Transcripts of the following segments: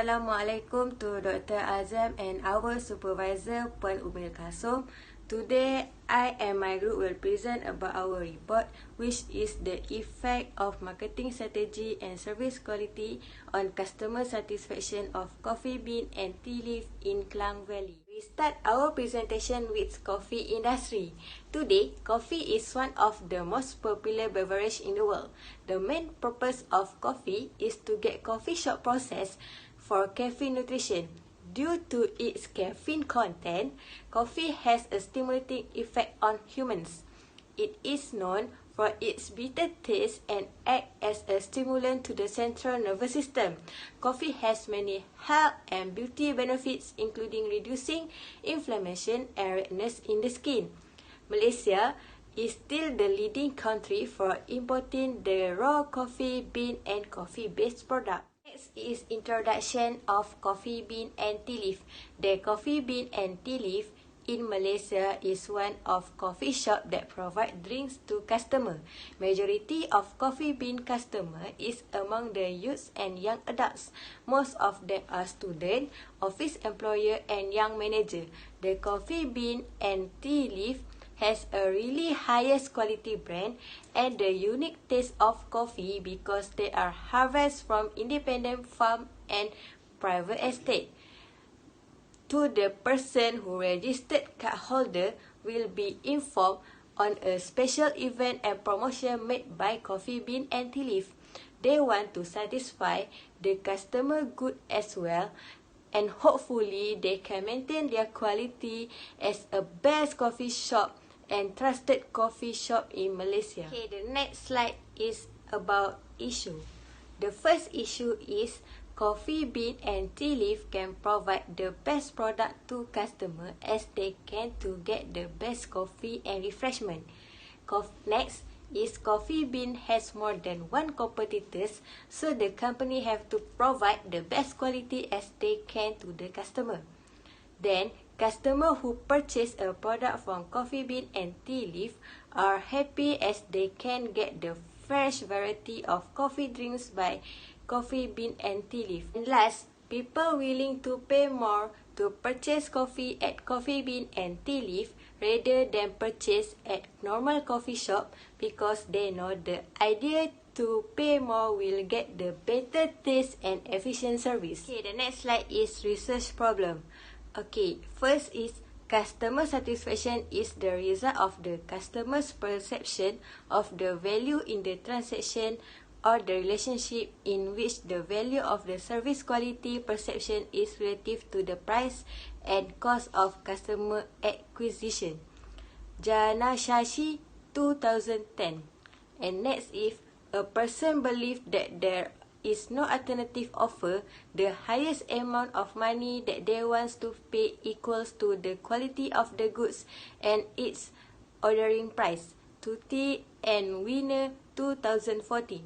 Assalamualaikum to Dr. Azam and our supervisor Puan Umil Kasum. Today, I and my group will present about our report, which is the effect of marketing strategy and service quality on customer satisfaction of coffee bean and tea leaf in Klang Valley. We start our presentation with coffee industry. Today, coffee is one of the most popular beverage in the world. The main purpose of coffee is to get coffee shop processed for caffeine nutrition. Due to its caffeine content, coffee has a stimulating effect on humans. It is known for its bitter taste and acts as a stimulant to the central nervous system. Coffee has many health and beauty benefits, including reducing inflammation and redness in the skin. Malaysia is still the leading country for importing the raw coffee bean and coffee-based products. Next is introduction of coffee bean and tea leaf. The coffee bean and tea leaf in Malaysia is one of coffee shop that provide drinks to customer. Majority of coffee bean customer is among the youths and young adults. Most of them are student, office employer and young manager. The coffee bean and tea leaf has a really highest quality brand and the unique taste of coffee because they are harvested from independent farm and private estate. To the person who registered card holder will be informed on a special event and promotion made by coffee bean and tea leaf. They want to satisfy the customer good as well, and hopefully they can maintain their quality as a best coffee shop and trusted coffee shop in Malaysia. Okay, the next slide is about issue. The first issue is coffee bean and tea leaf can provide the best product to customer as they can to get the best coffee and refreshment. Next is coffee bean has more than one competitors, so the company have to provide the best quality as they can to the customer. Then, customers who purchase a product from coffee bean and tea leaf are happy as they can get the fresh variety of coffee drinks by coffee bean and tea leaf. And last, people willing to pay more to purchase coffee at coffee bean and tea leaf rather than purchase at normal coffee shop because they know the idea to pay more will get the better taste and efficient service. Okay, the next slide is research problem. Okay, first is customer satisfaction is the result of the customer's perception of the value in the transaction or the relationship in which the value of the service quality perception is relative to the price and cost of customer acquisition. Janashashi 2010. And next, if a person believes that there is no alternative offer, the highest amount of money that they want to pay equals to the quality of the goods and its ordering price. Tuti and Winner 2014.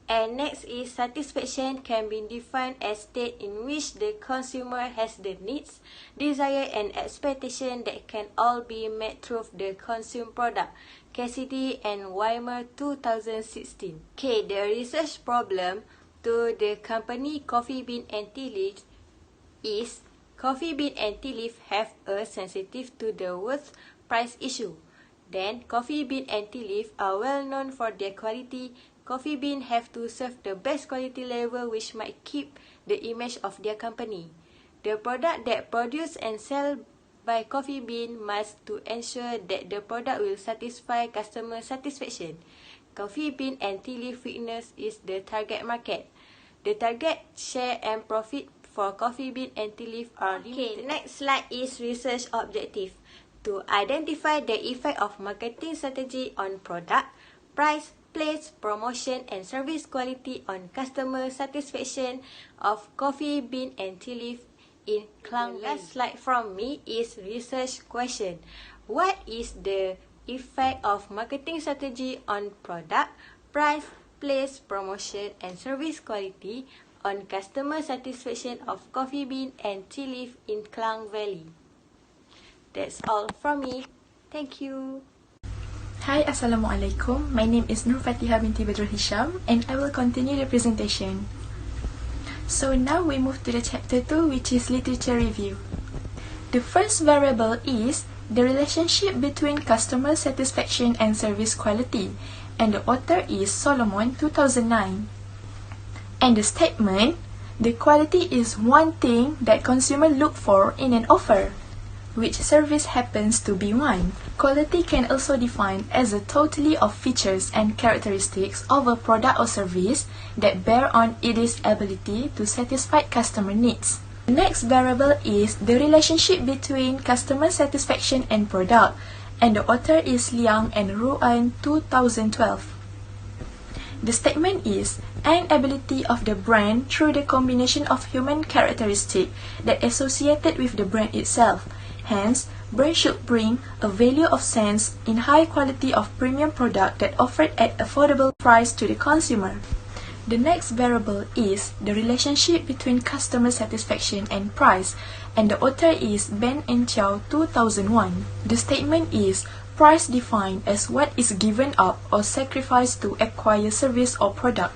And next is satisfaction can be defined as state in which the consumer has the needs, desire and expectation that can all be met through the consumed product. Cassidy and Weimer 2016. Okay, the research problem to the company coffee bean and tea leaf is coffee bean and tea leaf have a sensitive to the worth price issue. Then coffee bean and tea leaf are well known for their quality. Coffee bean have to serve the best quality level which might keep the image of their company. The product that produced and sell by coffee bean must to ensure that the product will satisfy customer satisfaction. Coffee bean and tea leaf weakness is the target market. The target share and profit for coffee bean and tea leaf are limited. Okay, next slide is research objective. To identify the effect of marketing strategy on product, price, place, promotion and service quality on customer satisfaction of coffee bean and tea leaf in Klang. The last slide from me is research question. What is the effect of marketing strategy on product, price, place, promotion and service quality on customer satisfaction of coffee bean and tea leaf in Klang Valley? That's all from me. Thank you. Hi, Assalamualaikum. My name is Nur Fatiha binti Badrul Hisham and I will continue the presentation. So now we move to the chapter 2, which is literature review. The first variable is the relationship between customer satisfaction and service quality, and the author is Solomon 2009. And the statement, the quality is one thing that consumers look for in an offer, which service happens to be one. Quality can also be defined as a totality of features and characteristics of a product or service that bear on its ability to satisfy customer needs. The next variable is the relationship between customer satisfaction and product, and the author is Liang and Ruan 2012. The statement is an ability of the brand through the combination of human characteristics that associated with the brand itself. Hence, brand should bring a value of sense in high quality of premium product that offered at affordable price to the consumer. The next variable is the relationship between customer satisfaction and price, and the author is Ben and Chow 2001. The statement is price defined as what is given up or sacrificed to acquire service or product.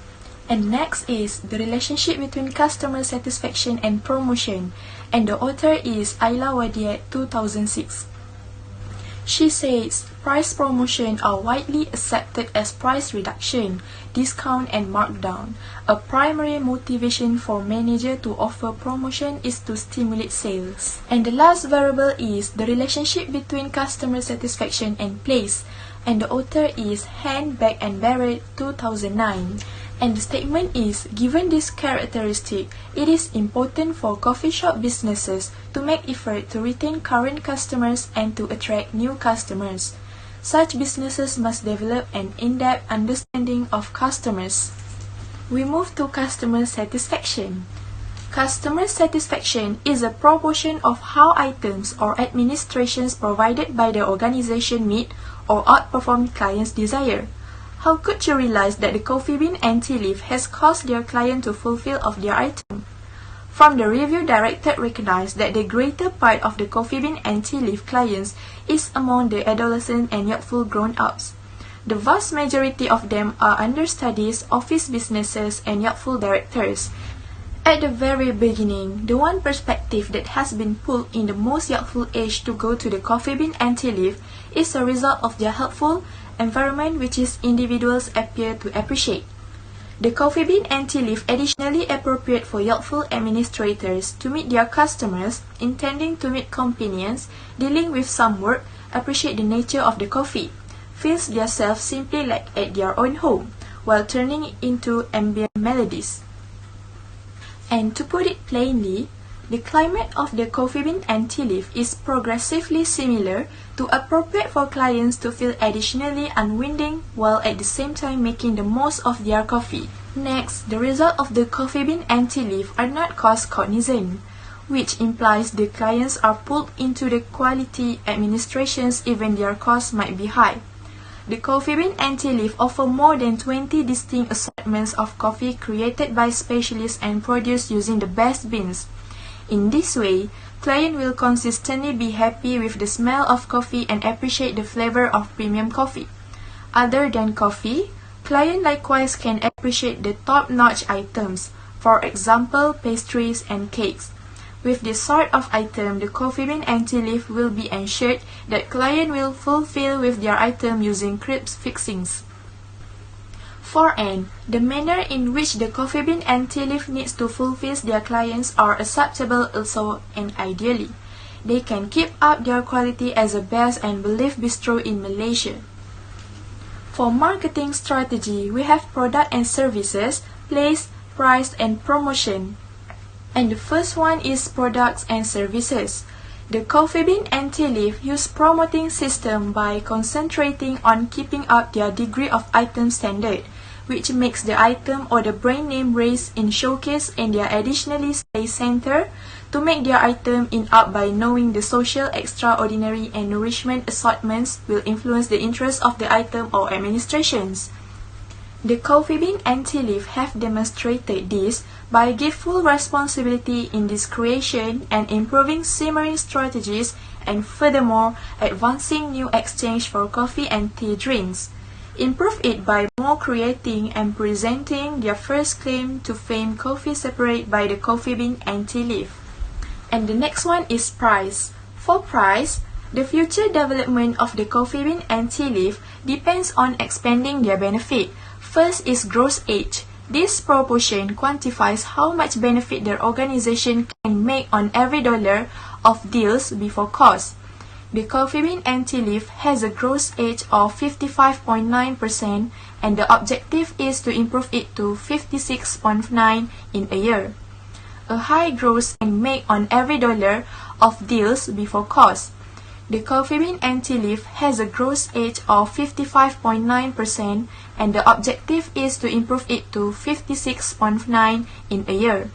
And next is the relationship between customer satisfaction and promotion, and the author is Ayla Wadiat 2006. She says price promotion are widely accepted as price reduction, discount and markdown. A primary motivation for manager to offer promotion is to stimulate sales. And the last variable is the relationship between customer satisfaction and place, and the author is Han, Beck and Barrett 2009. And the statement is, given this characteristic, it is important for coffee shop businesses to make effort to retain current customers and to attract new customers. Such businesses must develop an in-depth understanding of customers. We move to customer satisfaction. Customer satisfaction is a proportion of how items or administrations provided by the organization meet or outperform clients' desire. How could you realize that the coffee bean and tea leaf has caused their client to fulfill of their item? From the review directed recognized that the greater part of the coffee bean and tea leaf clients is among the adolescent and youthful grown-ups. The vast majority of them are understudies, office businesses, and youthful directors. At the very beginning, the one perspective that has been pulled in the most youthful age to go to the coffee bean and tea leaf is a result of their helpful environment which is individuals appear to appreciate. The coffee bean and tea leaf additionally appropriate for youthful administrators to meet their customers, intending to meet companions, dealing with some work, appreciate the nature of the coffee, feels themselves simply like at their own home, while turning into ambient melodies. And to put it plainly, the climate of the coffee bean and tea leaf is progressively similar to appropriate for clients to feel additionally unwinding while at the same time making the most of their coffee. Next, the result of the coffee bean and tea leaf are not cost cognizant, which implies the clients are pulled into the quality administrations even their costs might be high. The coffee bean and tea leaf offer more than 20 distinct assortments of coffee created by specialists and produced using the best beans. In this way, client will consistently be happy with the smell of coffee and appreciate the flavor of premium coffee. Other than coffee, client likewise can appreciate the top-notch items, for example, pastries and cakes. With this sort of item, the coffee bean and tea leaf will be ensured that client will fulfill with their item using crisp fixings. For N, the manner in which the coffee bean and tea leaf needs to fulfill their clients are acceptable also and ideally. They can keep up their quality as a best and believed bistro in Malaysia. For marketing strategy, we have product and services, place, price, and promotion. And the first one is products and services. The coffee bean and tea leaf use promoting system by concentrating on keeping up their degree of item standard, which makes the item or the brand name raised in showcase and they additionally stay center to make their item in up by knowing the social, extraordinary and nourishment assortments will influence the interest of the item or administrations. The coffee bean and tea leaf have demonstrated this by giving full responsibility in this creation and improving simmering strategies and furthermore advancing new exchange for coffee and tea drinks. improve it by more creating and presenting their first claim to fame coffee separated by the coffee bean and tea leaf. And the next one is price. For price, the future development of the coffee bean and tea leaf depends on expanding their benefit. First is gross age. This proportion quantifies how much benefit their organization can make on every dollar of deals before cost. The coffee bean and tea leaf has a gross age of 55.9% and the objective is to improve it to 56.9% in a year. A high gross can make on every dollar of deals before cost. The coffee bean and tea leaf has a gross age of 55.9% and the objective is to improve it to 56.9% in a year.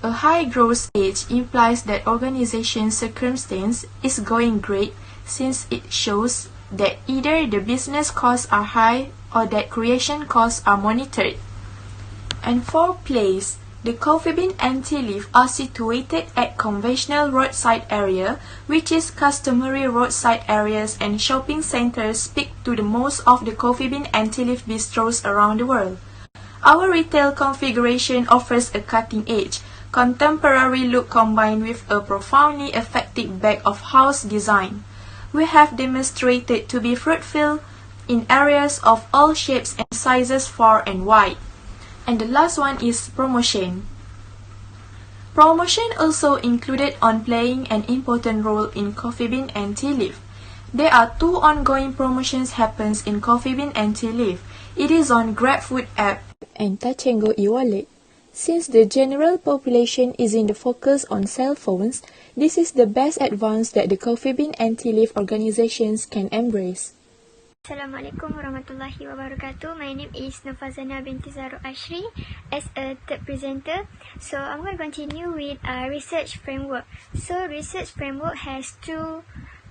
A high gross age implies that organization circumstance is going great since it shows that either the business costs are high or that creation costs are monitored. And for place, the coffee bean and tea leaf are situated at conventional roadside area, which is customary roadside areas and shopping centers speak to the most of the coffee bean and tea leaf bistros around the world. Our retail configuration offers a cutting-edge, contemporary look combined with a profoundly effective back-of-house design. We have demonstrated to be fruitful in areas of all shapes and sizes far and wide. And the last one is promotion. Promotion also included on playing an important role in coffee bean and tea leaf. There are two ongoing promotions happens in coffee bean and tea leaf. It is on GrabFood app and Touch and Go e-wallet. Since the general population is in the focus on cell phones, this is the best advance that the coffee bean and tea leaf organizations can embrace. Assalamualaikum warahmatullahi wabarakatuh. My name is Nufazana binti Zaro Ashri as a third presenter. So I'm going to continue with research framework. So research framework has two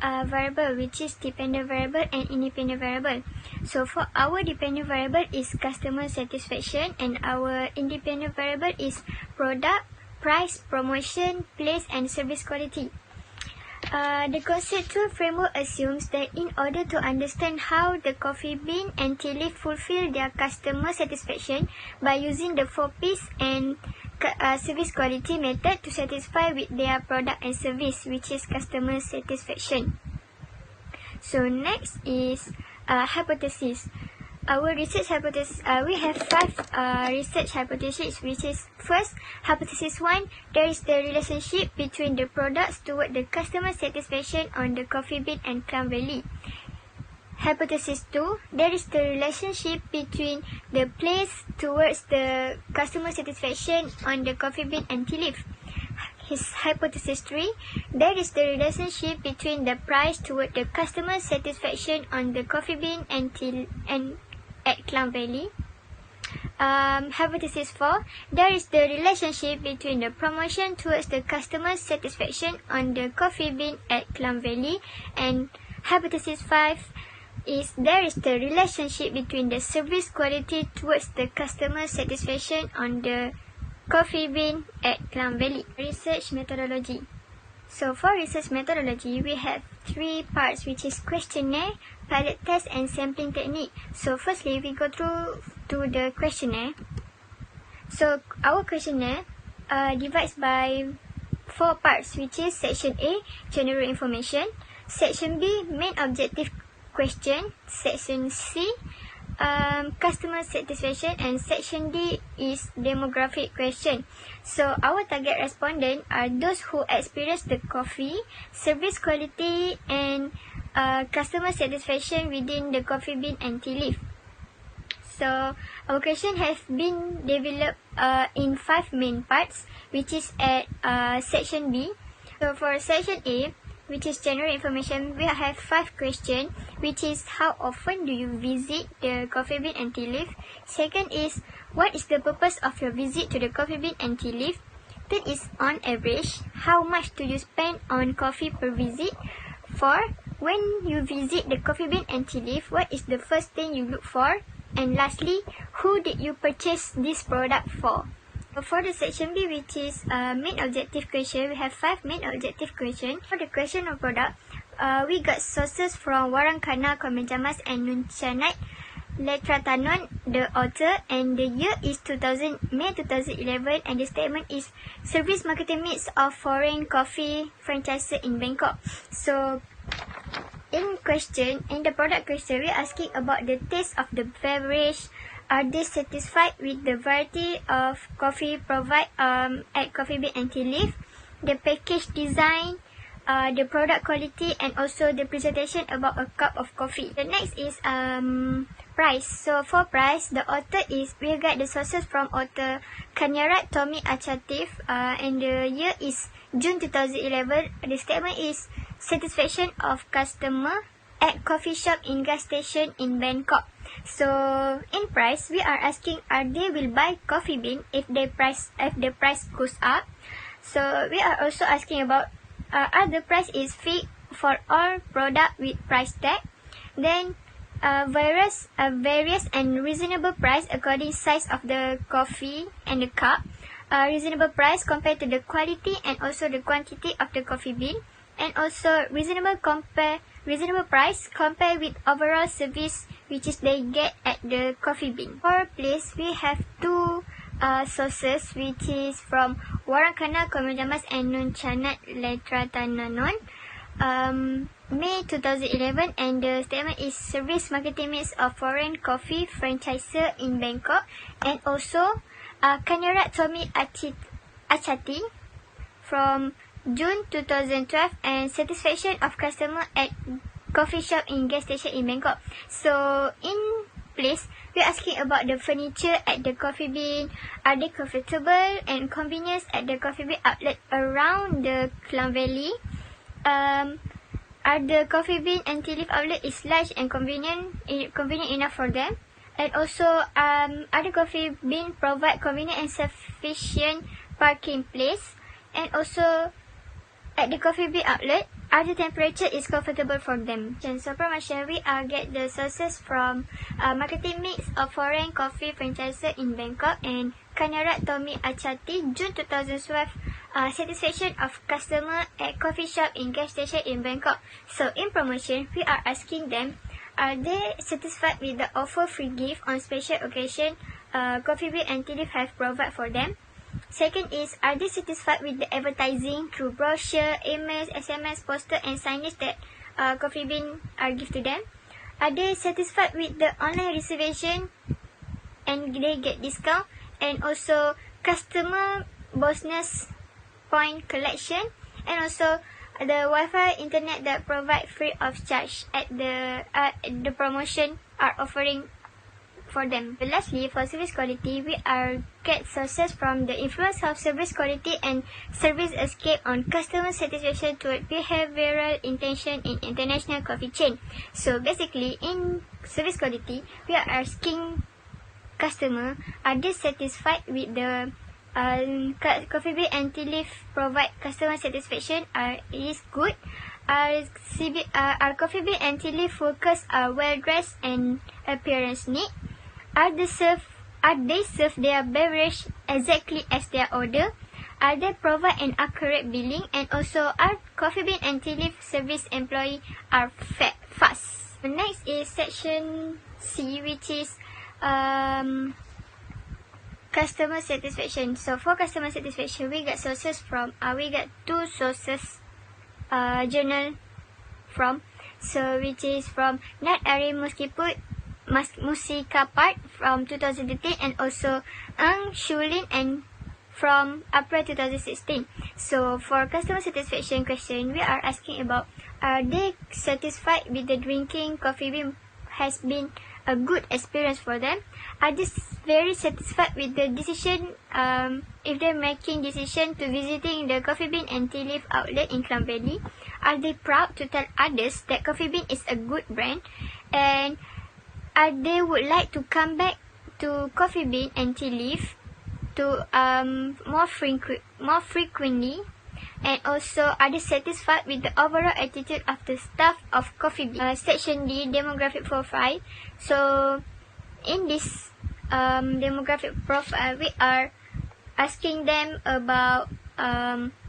variable, which is dependent variable and independent variable. So for our dependent variable is customer satisfaction and our independent variable is product, price, promotion, place and service quality. The conceptual framework assumes that in order to understand how the coffee bean and tea leaf fulfill their customer satisfaction by using the 4Ps and service quality method to satisfy with their product and service, which is customer satisfaction. So next is hypothesis. Our research hypothesis, we have 5 research hypotheses, which is first, hypothesis 1, there is the relationship between the products toward the customer satisfaction on the coffee bean and Klang Valley. Hypothesis 2, there is the relationship between the place towards the customer satisfaction on the coffee bean and tea leaf. His hypothesis 3, there is the relationship between the price toward the customer satisfaction on the coffee bean and tea and at Klang Valley. Hypothesis 4, there is the relationship between the promotion towards the customer satisfaction on the coffee bean at Klang Valley. And hypothesis 5 is there is the relationship between the service quality towards the customer satisfaction on the coffee bean at Klang Valley. Research methodology. So for research methodology, we have 3 parts, which is questionnaire, pilot test and sampling technique. So firstly, we go through to the questionnaire. So our questionnaire divides by 4 parts, which is section A, general information, section B, main objective question, section C, customer satisfaction, and section D is demographic question. So our target respondent are those who experience the coffee, service quality and customer satisfaction within the coffee bean and tea leaf. So our question has been developed in 5 main parts, which is at section B. So for section A, which is general information, we have 5 questions, which is how often do you visit the coffee bean and tea leaf? Second is, what is the purpose of your visit to the coffee bean and tea leaf? Third is, on average, how much do you spend on coffee per visit? 4, when you visit the coffee bean and tea leaf, what is the first thing you look for? And lastly, who did you purchase this product for? For the section B, which is main objective question, we have 5 main objective questions. For the question of product, we got sources from Warangkana, Komen Jamas and Nunchanite. Letratanon, the author, and the year is May 2011, and the statement is service marketing mix of foreign coffee franchisor in Bangkok. So, in the product question, we're asking about the taste of the beverage. Are they satisfied with the variety of coffee provided at Coffee Bean and Tea Leaf, the package design, the product quality, and also the presentation about a cup of coffee. The next is price. So for price, the author is, we got the sources from author Kanyarat Tommy Achatif, and the year is June 2011. The statement is satisfaction of customer at coffee shop in gas station in Bangkok. So in price, we are asking, are they will buy Coffee Bean if the price goes up. So we are also asking about are the price is fixed for all product with price tag. Then various and reasonable price according size of the coffee and the cup. Reasonable price compared to the quality and also the quantity of the coffee bean, and also reasonable price compare with overall service which is they get at the Coffee Bean. For place, we have two sources which is from Warangkana Komedamas and Nunchanat Letratananon, May 2011, and the statement is service marketing mix of foreign coffee franchisor in Bangkok, and also Kanyarat Tommy Achati from June 2012, and satisfaction of customer at coffee shop in gas station in Bangkok. So in place, we're asking about the furniture at the Coffee Bean. Are they comfortable and convenience at the Coffee Bean outlet around the Klang Valley? Are the Coffee Bean and Tea Leaf outlet is large and convenient enough for them? And also, are the Coffee Bean provide convenient and sufficient parking place? And also, at the Coffee Bean outlet, are the temperature is comfortable for them? And so promotion, we get the sources from marketing mix of foreign coffee franchisor in Bangkok and Kanyarat Tommy Achati, June 2012, satisfaction of customer at coffee shop in gas station in Bangkok. So in promotion, we are asking them, are they satisfied with the offer free gift on special occasion Coffee Bean and Tea Leaf have provided for them? Second is, are they satisfied with the advertising through brochure, emails, SMS, poster, and signage that Coffee Bean are give to them? Are they satisfied with the online reservation and they get discount? And also customer bonus point collection, and also the Wi-Fi internet that provide free of charge at the promotion are offering for them. Lastly, for service quality, we are get sources from the influence of service quality and service escape on customer satisfaction toward behavioral intention in international coffee chain. So basically, in service quality, we are asking customer, are they satisfied with the Coffee Bean and Tea Leaf provide customer satisfaction is good? Are Coffee Bean and Tea Leaf workers are well dressed and appearance neat? Are they serve their beverage exactly as their order? Are they provide an accurate billing? And also, are Coffee Bean and Tea Leaf service employee are fast? The next is section C, which is customer satisfaction. So for customer satisfaction, we got sources from we got two sources journal from, so which is from Nat Ari Musikapart from 2013, and also Ang Shulin and from April 2016. So for customer satisfaction question, we are asking about, are they satisfied with the drinking Coffee Bean has been a good experience for them? Are they very satisfied with the decision if they're making decision to visiting the Coffee Bean and Tea Leaf outlet in Klang Valley? Are they proud to tell others that Coffee Bean is a good brand? And are they would like to come back to Coffee Bean and Tea Leaf to more frequently? And also, are they satisfied with the overall attitude of the staff of Coffee Bean? Section D, demographic profile. So in this demographic profile, we are asking them about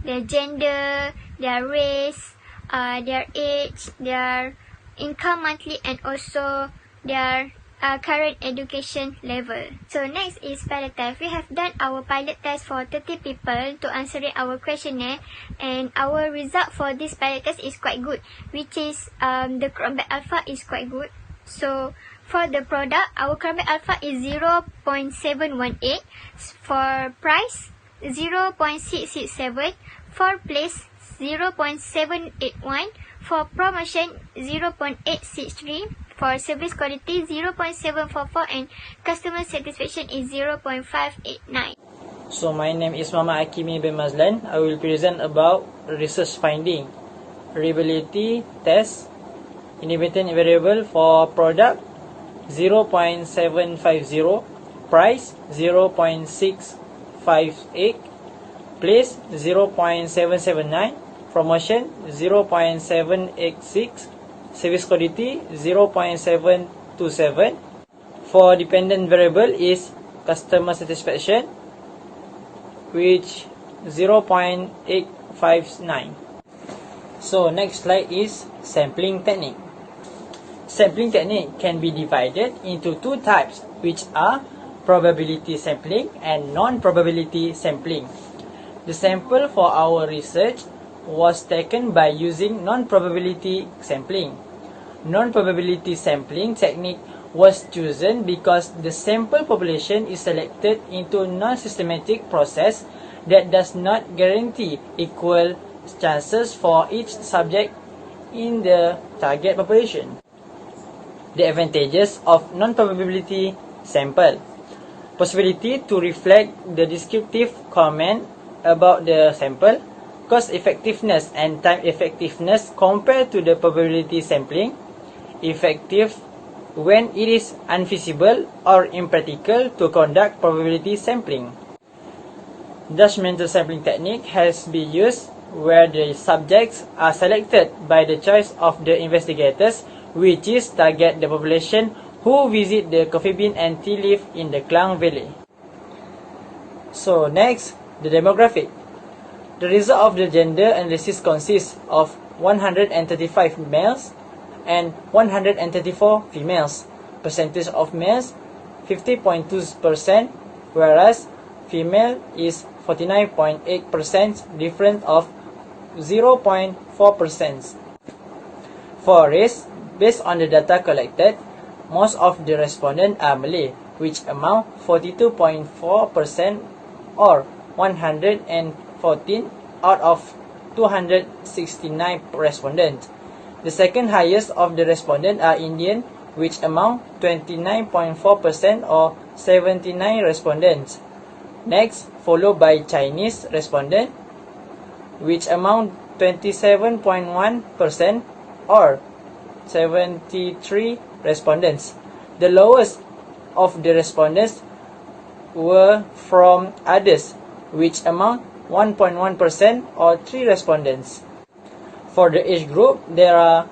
their gender, their race, their age, their income monthly, and also their current education level. So next is pilot test. We have done our pilot test for 30 people to answering our questionnaire, and our result for this pilot test is quite good, which is the Chromebook Alpha is quite good. So for the product, our Chromebook Alpha is 0.718, for price 0.667, for place 0.781, for promotion 0.863, for service quality 0.744, and customer satisfaction is 0.589. So my name is Mama Akimi bin Mazlan. I will present about research finding. Reliability test, independent variable for product 0.750, price 0.658, place 0.779, promotion 0.786, service quality 0.727. For dependent variable is customer satisfaction, which 0.859. So next slide is sampling technique. Sampling technique can be divided into two types, which are probability sampling and non-probability sampling. The sample for our research was taken by using non-probability sampling. Non-probability sampling technique was chosen because the sample population is selected into non-systematic process that does not guarantee equal chances for each subject in the target population. The advantages of non-probability sample: possibility to reflect the descriptive comment about the sample, cost effectiveness and time effectiveness compared to the probability sampling, effective when it is unfeasible or impractical to conduct probability sampling. Judgmental sampling technique has been used where the subjects are selected by the choice of the investigators, which is target the population who visit the coffee bean and tea leaf in the Klang Valley. So next, the demographic. The result of the gender analysis consists of 135 males and 134 females. Percentage of males 50.2%, whereas female is 49.8%, difference of 0.4%. For race, based on the data collected, most of the respondents are Malay, which amount 42.4%, or 114 out of 269 respondents. The second highest of the respondents are Indian, which amount 29.4%, or 79 respondents. Next, followed by Chinese respondent, which amount 27.1%, or 73 respondents. The lowest of the respondents were from others, which amount 1.1%, or 3 respondents. For the age group, there are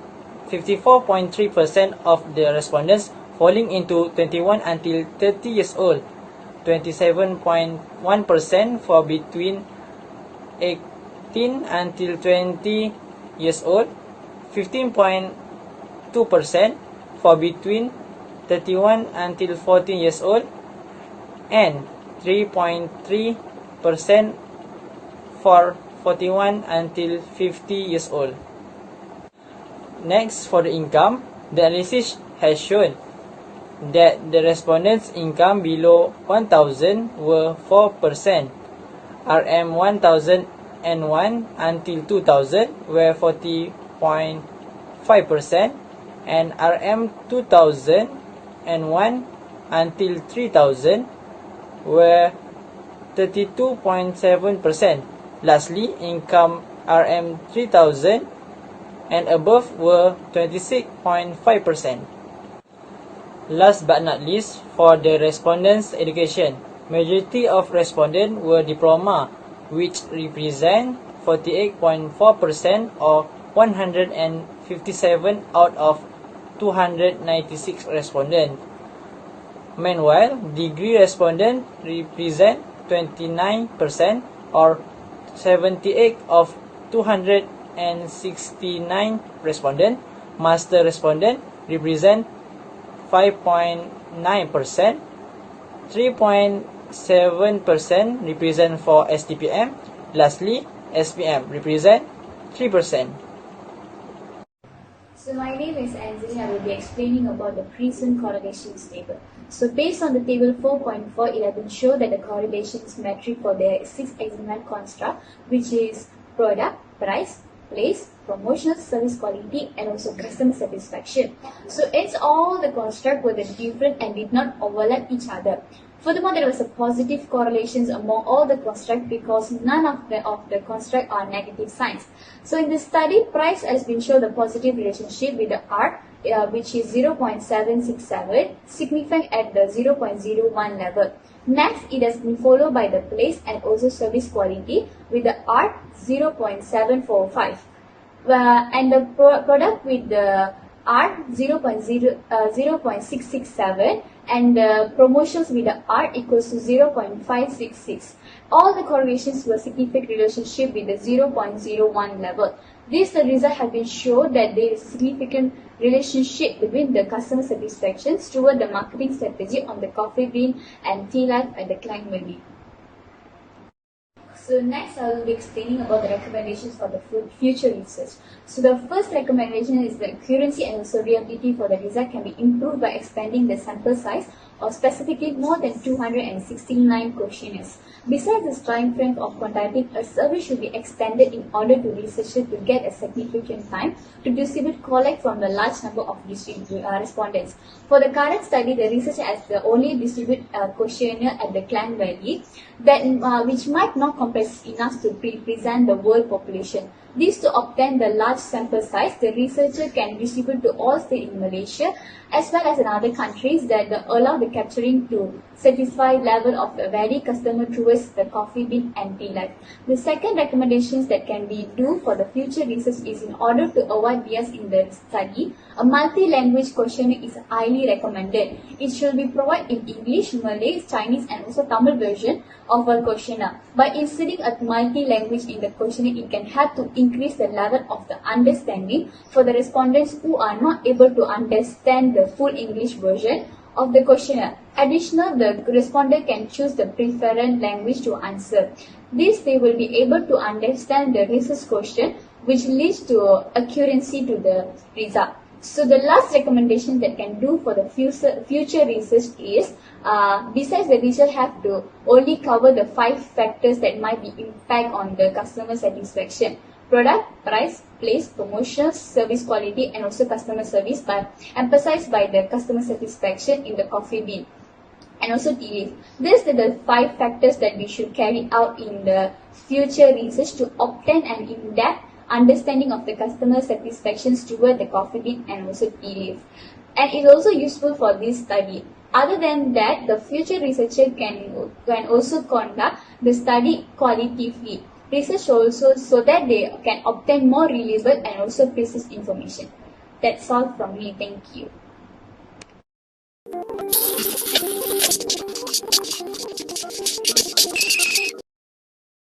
54.3% of the respondents falling into 21 until 30 years old, 27.1% for between 18 until 20 years old, 15.2% for between 31 until 14 years old, and 3.3% for 41 until 50 years old. Next, for the income, the analysis has shown that the respondents' income below 1,000 were 4%, RM 1,001 until 2,000 were 40.5%, and RM 2,001 until 3,000 were 32.7%. Lastly, income RM 3,000 and above were 26.5%. Last but not least, for the respondents' education, majority of respondents were diploma, which represent 48.4%, or 157 out of 296 respondents. Meanwhile, degree respondents represent 29%, or 78 of 269 respondents. Master respondents represent 5.9%, 3.7% represent for STPM, lastly SPM represent 3%. So my name is Anjali. I will be explaining about the Pearson correlations table. So based on the table 4.4, it has been shown that the correlations metric for the 6 examined construct, which is product, price, place, promotional, service quality, and also customer satisfaction. So it's all the construct were different and did not overlap each other. Furthermore, there was a positive correlations among all the construct because none of the construct are negative signs. So in this study, price has been shown the positive relationship with the R, which is 0.767, significant at the 0.01 level. Next, it has been followed by the place and also service quality with the R 0.745. And the product with the R 0.667 and the promotions with the R equals to 0.566. All the correlations were significant relationship with the 0.01 level. This result have been shown that there is significant relationship between the customer satisfaction toward the marketing strategy on the coffee bean and tea life at the client value. So next I will be explaining about the recommendations for the future research. So the first recommendation is the accuracy and also reliability for the result can be improved by expanding the sample size or specifically more than 269 questionnaires. Besides the time frame of conducting, a survey should be extended in order to researchers to get a significant time to distribute collect from the large number of respondents. For the current study, the researcher has the only distribute a questionnaire at the Clan Valley that which might not complex enough to represent the world population. This to obtain the large sample size, the researcher can distribute to all states in Malaysia as well as in other countries that allow the capturing to satisfy level of a varied customer towards the coffee bean and tea life. The second recommendations that can be do for the future research is in order to avoid bias in the study, a multi-language questionnaire is highly recommended. It should be provided in English, Malay, Chinese and also Tamil version of a questionnaire. By inserting a multi-language in the questionnaire, it can help to increase the level of the understanding for the respondents who are not able to understand the full English version of the questionnaire. Additionally, the respondent can choose the preferred language to answer. This they will be able to understand the research question, which leads to accuracy to the result. So the last recommendation that can do for the future research is, besides the research have to only cover the 5 factors that might be impact on the customer satisfaction: product, price, place, promotions, service quality, and also customer service, but emphasized by the customer satisfaction in the coffee bean and also tea leaf. These are the 5 factors that we should carry out in the future research to obtain an in-depth understanding of the customer satisfactions toward the coffee bean and also tea leaf. And it's also useful for this study. Other than that, the future researcher can also conduct the study qualitatively. Research also so that they can obtain more reliable and also precise information. That's all from me. Thank you.